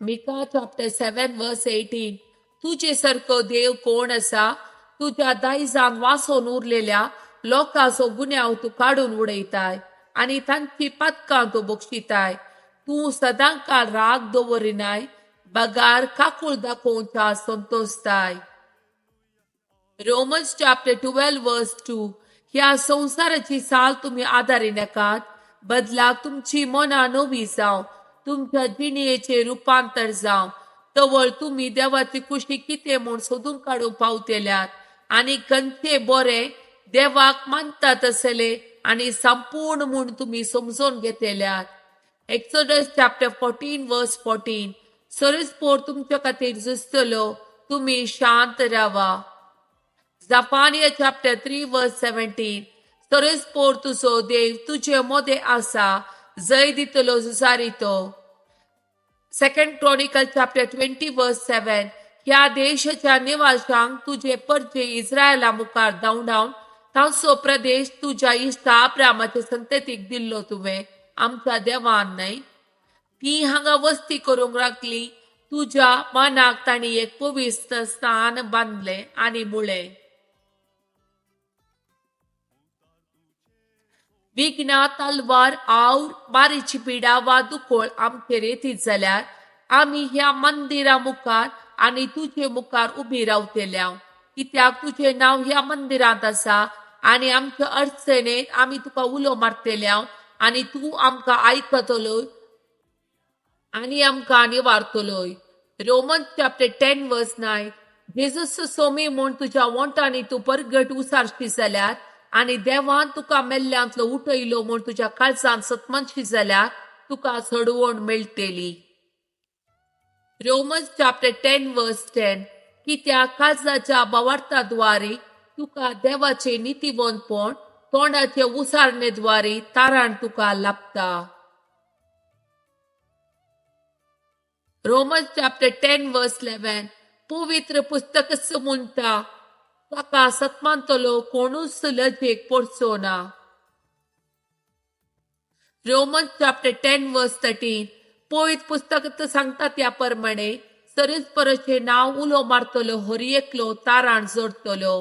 Micah chapter 7 verse 18. तुझे सारखो देव कोण असा? तुझ्या दायजान वासून उरलेल्या लोकांचो गुन्यांव तू काढून उडयताय आणि तांची पदकां तू बक्षिताय. तू सदांकाळ राग दवरिनाय, बगार काकूळ दाखोवच्या संतोषताय. रोमन्स चॅप्टर 12 वर्स 2. ह्या संसाराची साल तुम्ही आदारी नाकात, बदलाक तुमची मना नवी जाव, तुमच्या जिणेचे रूपांतर जाव. तवळ तुम्ही देवाची खुशी कितें म्हूण सोदून काडूंक पावतेल्यात आणि खंयचे बरे देवाक मानतात असले आणि संपूर्ण म्हूण तुम्ही समजून घेतल्यात. एक्सोडस चॅप्टर 14 वर्स 14. सरस्पोर तुमच्या खातीर झुजतलो, तुम्ही शांत रावा. Zephaniah chapter 3 verse 17. सरस्पोर तुझो देव तुझे मोदे आसा, जय दितलो झुजारितो. Second Chronicle chapter 20 verse 7. ह्या देशाच्या निवाशांक तुझे परजे इस्रायला मुखार धांवडावन तांचो प्रदेश तुझ्या इश्टा अब्रामाच्या संततीक दिल्लो तुवें, आमच्या देवान न्हय. ती हांगा वस्ती करूंक लागली. तुझ्या मनाक तांणी एक पवित्र स्थान बांदले आनी मुळे. विघ्ना, तलवार, आवर, मारीची पिडा वा दुखोळ आमचेर येतीत जाल्यार आमी ह्या मंदिरा मुखार आनी तुझे मुखार उबी रावतल्या, कित्याक तुझे नाव ह्या मंदिरांत आसा आनी आमच्या अडचणेत आमी तुका उलो मारतल्या आनी तू आमकां आयकतलोय आनी आमकां निवारतलोय. रोमन्स चॅप्टर 10 वर्स 9. जेजूस सोमी म्हूण तुझ्या वोंटांनी तू परगट उसारशी जाल्यार आनी देवान तुका मेल्ल्यांतलो उठयलो म्हूण तुझ्या काळजांत सतमनशी जाल्यार तुका चडवण मेळटली. रोमन्स चॅप्टर 10 वर्स 10. कित्याक काळजाच्या भावार्थाद्वारे तुका देवाचे नितीवंतपण, तोंडाचे उसारणेद्वारे तारण तुका लाभता. रोमन्स चॅप्टर 10 वर्स 11. पवित्र पुस्तक म्हणटा, ताका सतमानतलो कोणूच लजेक पडचो ना. रोमन्स चॅप्टर 10 वर्स 13. पवित्र पुस्तकात सांगता त्या प्रमाणे सरस्पराचे नाव उलो मारतलो हर एकलो तारण जोडतलो.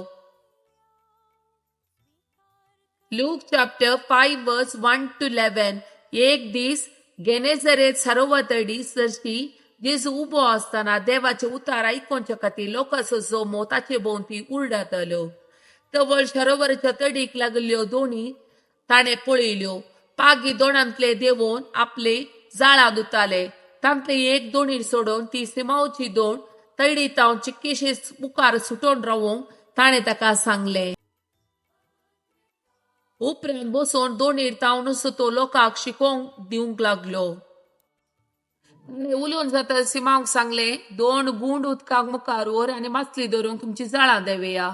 लूक चॅप्टर 5 वर्स 1 to 11. एक दीस गेनेझरेत सरोवरतडी सरशी जेजू उबो असताना देवाचे उतार आयकोवचे खातीर लोकांचो जमो ताचे भोवती उरडातलो. तवळ सरोवराच्या तडीक लागल्ल्यो दोणी ताणें पळयल्यो. पागी दोणांतले देंवोवन आपले जाळां धुताले. तांतले एक दोणीर सोडून ती सिमावची दोण तडी तावन चिक्केशे मुखार सुटोन रावूंक ताणें ताका सांगलें. उपरांत बसून दोणीर तावनूच तो लोकांक शिकोवंक दिवंक लागलो. उलोवन जाता सिमांक सांगले, दोन गुंड उदकाक मुखार व्हर आनी मासली धरून तुमची जाळां देवया.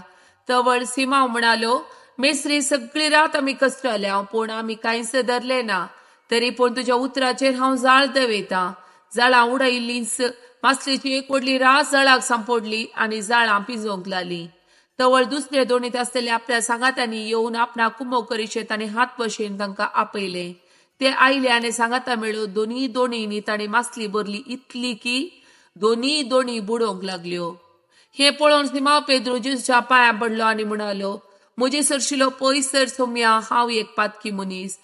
तवळ सिमांव म्हणालो, मेस्त्री सगळी रात आमी कश्टाल्या पूण आमी कांयच धरले ना. तरी पूण तुज्या उतराचेर हांव जाळ देवयतां. जाळां उडयलींच मासलेची एक व्हडली रास जाळाक सांपडली आनी जाळां पिंजोवंक लागली. तवळ दुसरे दोणीत आसलेले आपल्या सांगात्यांनी येवन आपणाक कुमो करीशेत आनी हात बशेन तांकां आपयले. ते आयले आनी सांगाता मेळून दोनी दोणींनी ताणी मासली भरली इतली की दोनी दोणी बुडोवंक लागल्यो. हे पळोवन सिमाव पेद्रू जेजूच्या पांयां पडलो आनी म्हणालो, म्हजे सरशिलो पयसर सोम्या, हांव एक पातकी मनीस.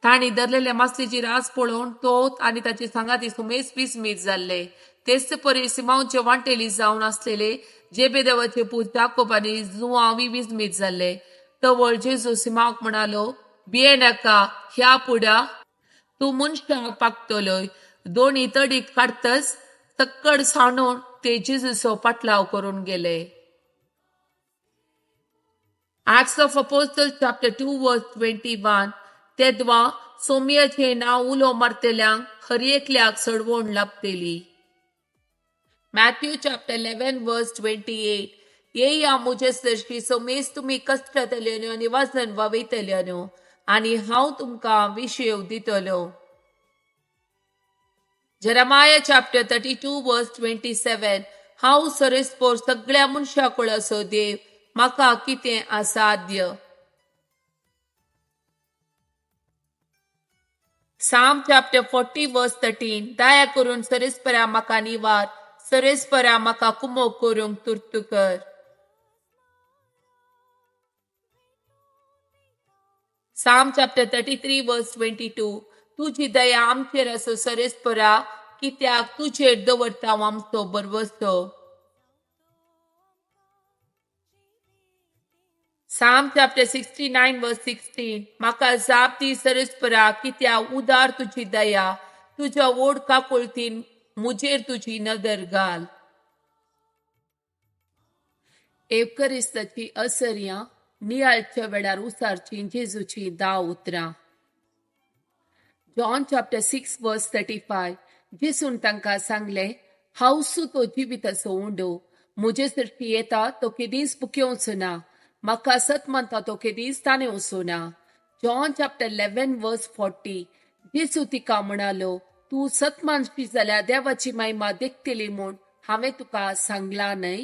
ताणी धरलेल्या मासलीची रास पळोवन तो आनी ताची सांगाती सुमेस विस्मीत जाल्ले. तेच परी सिमावचे वांटेली जावन आसलेले जेबेदेवाचे पूत जाकोब आनी जुवांव विस्मीत जाल्ले. तवळ जेजू सिमावक म्हणालो, भिये नाका, ह्या पुढा तू मनशाक पागतलोय. दोणी तडीक काडतच सक्कड सांडून ते जेजूचो पाटलाव करून गेले. Acts of Apostles chapter 2 verse 21. तेदवा सोम्याचे नाव उलो मारतल्यांक हर एकल्याक चडवण लाभतली. Matthew chapter 11 verse 28. येया मुझे सरशी सोमेस तुम्ही कश्टातल्यो आनी वाजन वावयतल्यो आनी हांव तुमकां विशेव दितलो. Jeremiah chapter 32 verse 27. हांव सरस्पोर सगळ्या मनशा कुळाचो देव, म्हाका कितें असाध्य. Psalm chapter 40 verse 13. दया करून सरेस्परा म्हाका निवार, सरेस्परा म्हाका कुमोग करूंक तुर्त कर. Psalm chapter 33 verse 22. तुझी दया आमचेर असो सरेस्परा, कित्याक तुझेर दवरता आमचो भरवसो. Psalm chapter 69 verse 16. म्हाका जाप दी सरेस्परा, कित्याक उदार तुझी दया, तुझ्या ओढ काकुळतीन मुजेर तुझी नदर घाल. एवकरिस्ताची असर्या नियाळच्या वेळार उसारची जेजूची 10 उतरां. John chapter 6 verse 35. जेसून तांकां सांगले, हांवसू तो जिवीत असो उंडो, मुजे सर्ती येता तो केदींच भुकेवचो ना, म्हाका सत म्हणटा तो केदींच ताणें वचो ना. John chapter 11 verse 40. जेसू तिका म्हणालो, तू सत मानशी जाल्यार देवाची महिमा देखतली म्हूण हांवें तुका सांगला न्हय.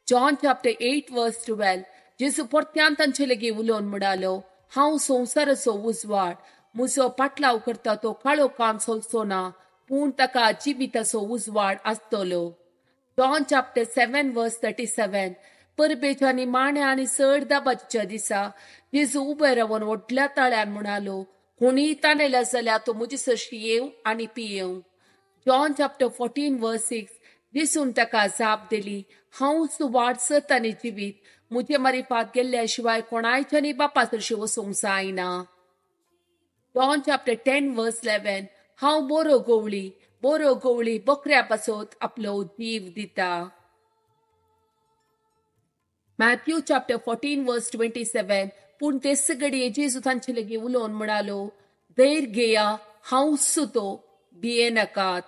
John chapter 8 verse 12. जेसू परत्यान तांचे लेगीत उलोवन म्हणालो, हांव संवसाराचो उजवाड, म्हजो पाटलाव करता तो काळो कान चलचो ना, पूण ताका जिविताचो उजवाड आसतलो. John chapter 7 verse 37. परबेच्या निमाण्या आनी चड दाबाच्या दिसा जेजू उबे रावन व्हडल्या ताळ्यान म्हणालो, कोणीय ताणेला जाल्यार तो म्हजे सरशी येवं आनी पियेवं. John chapter 14 verse 6. जेसून ताका जाप दिली, हांव सुवाड सत आनी जिवीत, म्हजे मारिफात गेल्ल्या शिवाय कोणायच्यानी बापा सरशी वचोंक जायना. John chapter 10 verse 11. हांव बोरो गवळी बकऱ्या पासत आपलो जीव दिता. Matthew chapter 14 verse 27. पूण तेच घडये जेजू तांचे लेगीत उलोवन म्हणालो, धैर्य घेया, हांवसू तो, भिये नाकात.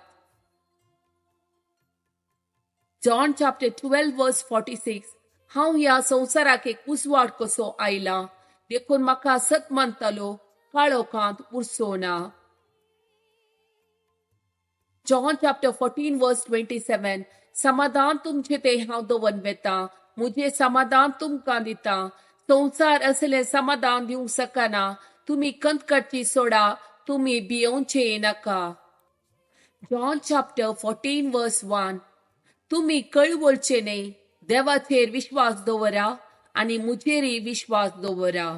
John chapter 12 verse 46. हांव ह्या संवसाराक एक उजवाड कसो आयला, देखून म्हाका सत म्हणटालो, काळो कांत उरचो ना. John chapter 14 verse 27. समाधान तुमचे ते हांव दवन वेता, मुझे समाधान तुमकां दिता. संवसार असले समाधान दिवंक शकना. तुमी कंतकटची सोडा, तुमी भियोवचे नाका. John chapter 14 verse 1. तुमी कळवळचे न्हय, देवाचेर विश्वास दवरा आनी मुजेरय विश्वास दवरा.